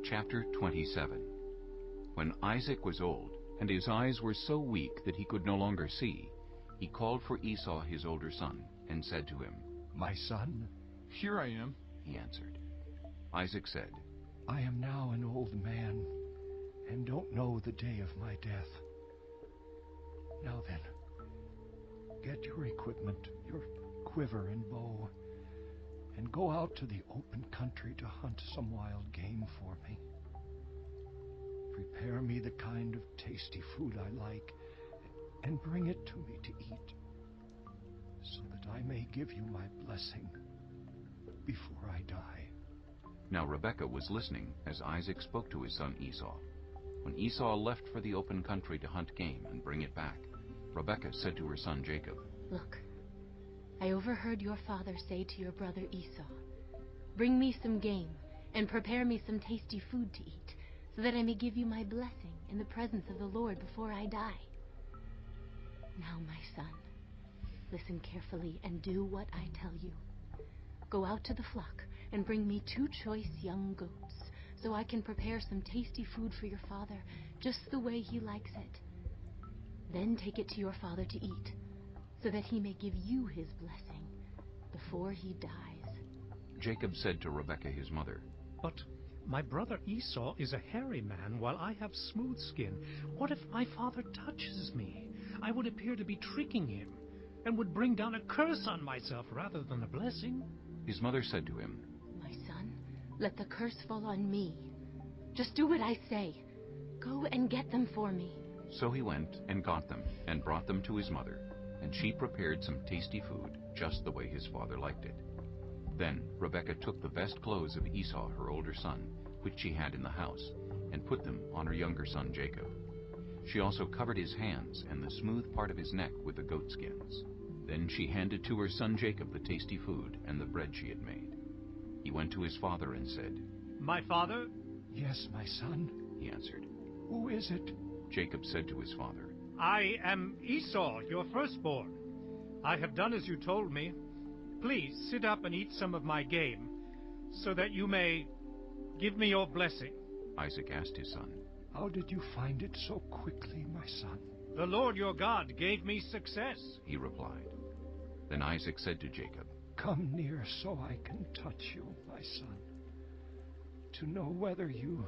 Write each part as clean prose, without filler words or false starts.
Chapter 27. When Isaac was old, and his eyes were so weak that he could no longer see, he called for Esau his older son, and said to him, "My son." "Here I am," he answered. Isaac said, "I am now an old man, and don't know the day of my death. Now then, get your equipment, your quiver and bow, and go out to the open country to hunt some wild game for me. Prepare me the kind of tasty food I like, and bring it to me to eat, so that I may give you my blessing before I die." Now Rebekah was listening as Isaac spoke to his son Esau. When Esau left for the open country to hunt game and bring it back, Rebekah said to her son Jacob, "Look, I overheard your father say to your brother Esau, 'Bring me some game and prepare me some tasty food to eat, so that I may give you my blessing in the presence of the Lord before I die.' Now, my son, listen carefully and do what I tell you. Go out to the flock and bring me 2 choice young goats, so I can prepare some tasty food for your father, just the way he likes it. Then take it to your father to eat, so that he may give you his blessing before he dies." Jacob said to Rebekah his mother, "But my brother Esau is a hairy man, while I have smooth skin. What if my father touches me? I would appear to be tricking him, and would bring down a curse on myself rather than a blessing." His mother said to him, "My son, let the curse fall on me. Just do what I say. Go and get them for me." So he went and got them and brought them to his mother, and she prepared some tasty food just the way his father liked it. Then Rebekah took the best clothes of Esau, her older son, which she had in the house, and put them on her younger son Jacob. She also covered his hands and the smooth part of his neck with the goat skins. Then she handed to her son Jacob the tasty food and the bread she had made. He went to his father and said, "My father?" "Yes, my son." he answered. "Who is it?" Jacob said to his father, "I am Esau, your firstborn. I have done as you told me. Please sit up and eat some of my game, so that you may give me your blessing." Isaac asked his son, "How did you find it so quickly, my son?" "The Lord your God gave me success." he replied. Then Isaac said to Jacob, "Come near so I can touch you, my son, to know whether you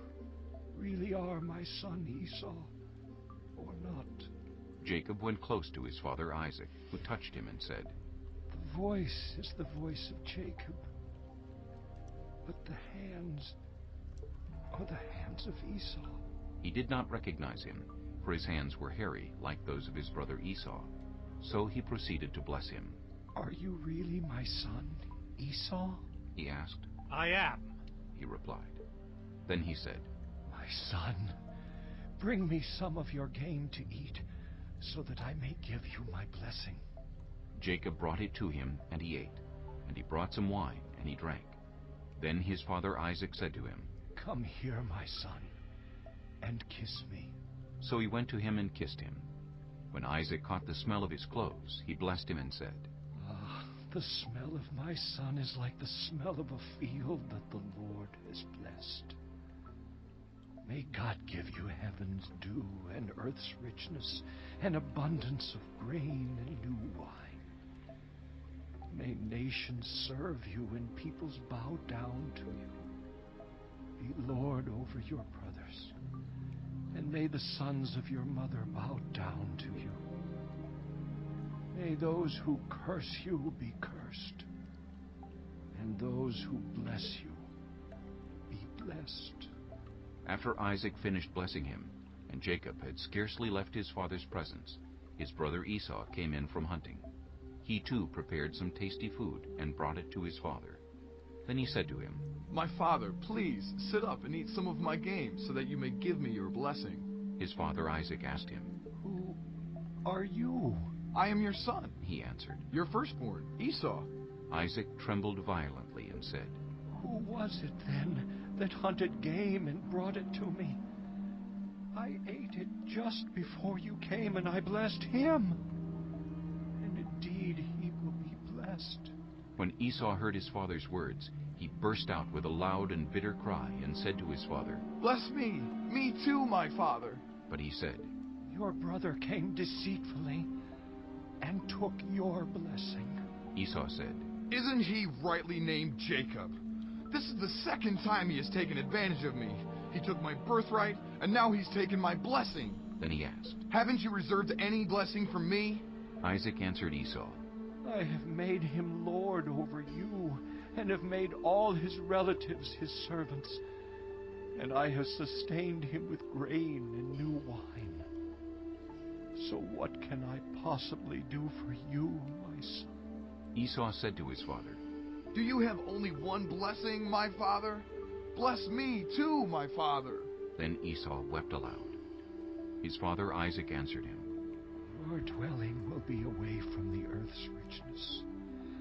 really are my son Esau or not." Jacob went close to his father Isaac, who touched him and said, "The voice is the voice of Jacob, but the hands are the hands of Esau." He did not recognize him, for his hands were hairy like those of his brother Esau. So he proceeded to bless him. "Are you really my son, Esau?" he asked. "I am." He replied. Then he said, "My son, bring me some of your game to eat, so that I may give you my blessing." Jacob brought it to him, and he ate, and he brought some wine, and he drank. Then his father Isaac said to him, "Come here, my son, and kiss me." So he went to him and kissed him. When Isaac caught the smell of his clothes, he blessed him and said, "Ah, the smell of my son is like the smell of a field that the Lord has blessed. May God give you heaven's dew and earth's richness, and abundance of grain and new wine. May nations serve you and peoples bow down to you. Be Lord over your brothers, and may the sons of your mother bow down to you. May those who curse you be cursed, and those who bless you be blessed." After Isaac finished blessing him, and Jacob had scarcely left his father's presence, his brother Esau came in from hunting. He too prepared some tasty food and brought it to his father. Then he said to him, "My father, please sit up and eat some of my game, so that you may give me your blessing." His father Isaac asked him, "Who are you?" "I am your son, he answered. your firstborn, Esau." Isaac trembled violently and said, "Who was it then that hunted game and brought it to me? I ate it just before you came, and I blessed him. And indeed he will be blessed." When Esau heard his father's words, he burst out with a loud and bitter cry and said to his father, "Bless me! Me too, my father!" But he said, Your brother came deceitfully and took your blessing. Esau said, "Isn't he rightly named Jacob? This is the second time he has taken advantage of me. He took my birthright, and now he's taken my blessing. Then he asked, Haven't you reserved any blessing for me?" Isaac answered Esau, I have made him lord over you, and have made all his relatives his servants, and I have sustained him with grain and new wine. So what can I possibly do for you, my son? Esau said to his father, "Do you have only one blessing, my father? Bless me too, my father." Then Esau wept aloud. His father Isaac answered him, Your dwelling will be away from the earth's richness,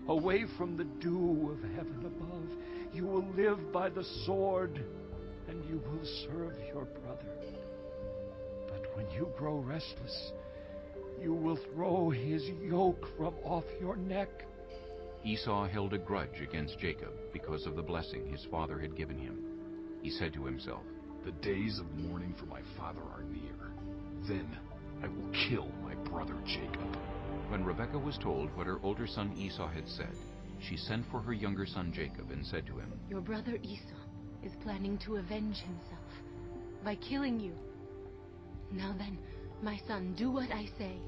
away from the dew of heaven above. You will live by the sword, and you will serve your brother. But when you grow restless, you will throw his yoke from off your neck. Esau held a grudge against Jacob because of the blessing his father had given him. He said to himself, The days of mourning for my father are near. Then I will kill my brother Jacob. When Rebekah was told what her older son Esau had said, she sent for her younger son Jacob and said to him, Your brother Esau is planning to avenge himself by killing you. Now then, my son, do what I say.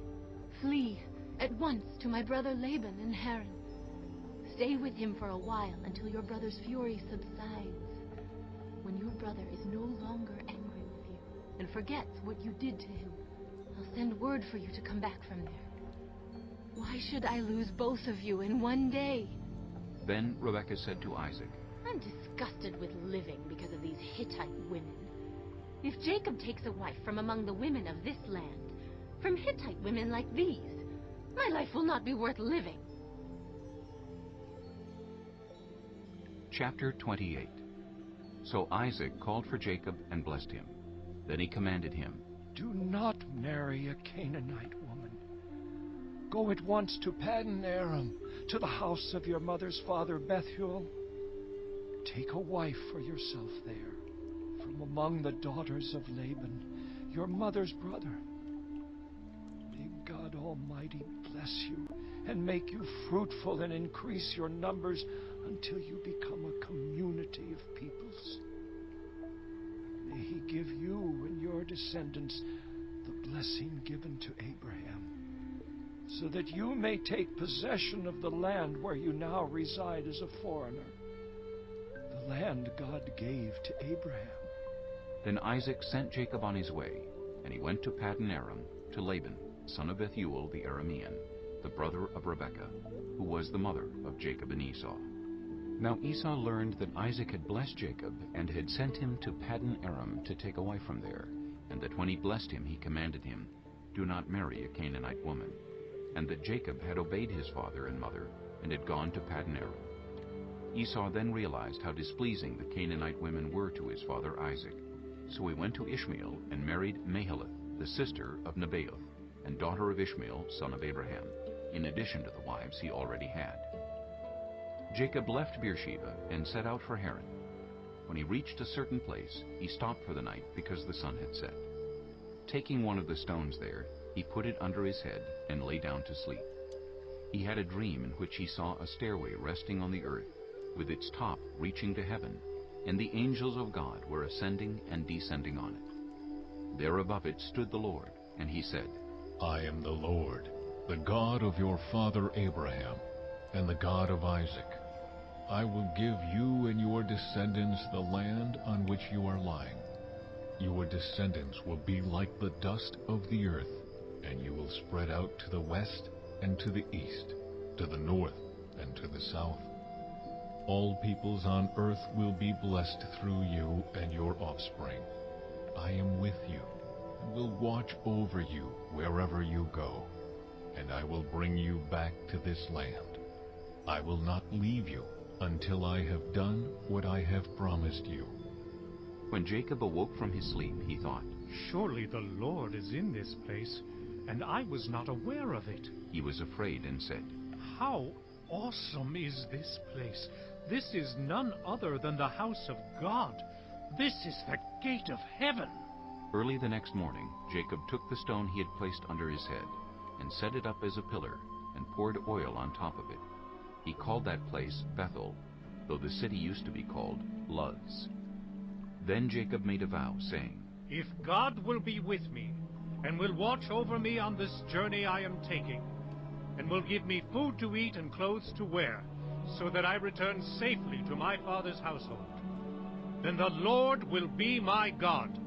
Flee at once to my brother Laban in Haran. Stay with him for a while until your brother's fury subsides. When your brother is no longer angry with you and forgets what you did to him, I'll send word for you to come back from there. Why should I lose both of you in one day? Then Rebekah said to Isaac, I'm disgusted with living because of these Hittite women. If Jacob takes a wife from among the women of this land, from Hittite women like these, my life will not be worth living. Chapter 28. So Isaac called for Jacob and blessed him. Then he commanded him, Do not marry a Canaanite woman. Go at once to Paddan Aram, to the house of your mother's father Bethuel. Take a wife for yourself there, from among the daughters of Laban, your mother's brother. May God Almighty bless you, and make you fruitful and increase your numbers until you become a community of peoples. May he give you and your descendants the blessing given to Abraham, so that you may take possession of the land where you now reside as a foreigner, the land God gave to Abraham. Then Isaac sent Jacob on his way, and he went to Paddan Aram, to Laban, son of Bethuel the Aramean, the brother of Rebekah, who was the mother of Jacob and Esau. Now Esau learned that Isaac had blessed Jacob, and had sent him to Paddan Aram to take a wife from there, and that when he blessed him he commanded him, Do not marry a Canaanite woman, and that Jacob had obeyed his father and mother, and had gone to Paddan Aram. Esau then realized how displeasing the Canaanite women were to his father Isaac. So he went to Ishmael and married Mahalath, the sister of Nebaioth, and daughter of Ishmael, son of Abraham, in addition to the wives he already had. Jacob left Beersheba and set out for Haran. When he reached a certain place, he stopped for the night because the sun had set. Taking one of the stones there, he put it under his head and lay down to sleep. He had a dream in which he saw a stairway resting on the earth, with its top reaching to heaven, and the angels of God were ascending and descending on it. There above it stood the Lord, and he said, I am the Lord, the God of your father Abraham, and the God of Isaac. I will give you and your descendants the land on which you are lying. Your descendants will be like the dust of the earth, and you will spread out to the west and to the east, to the north and to the south. All peoples on earth will be blessed through you and your offspring. I am with you, and will watch over you wherever you go, and I will bring you back to this land. I will not leave you until I have done what I have promised you. When Jacob awoke from his sleep, he thought, Surely the Lord is in this place, and I was not aware of it. He was afraid and said, How awesome is this place? This is none other than the house of God. This is the gate of heaven. Early the next morning, Jacob took the stone he had placed under his head and set it up as a pillar and poured oil on top of it. He called that place Bethel, though the city used to be called Luz. Then Jacob made a vow, saying, If God will be with me, and will watch over me on this journey I am taking, and will give me food to eat and clothes to wear, so that I return safely to my father's household, then the Lord will be my God.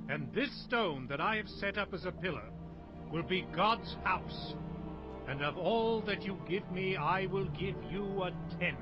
And this stone that I have set up as a pillar will be God's house. And of all that you give me, I will give you a tenth.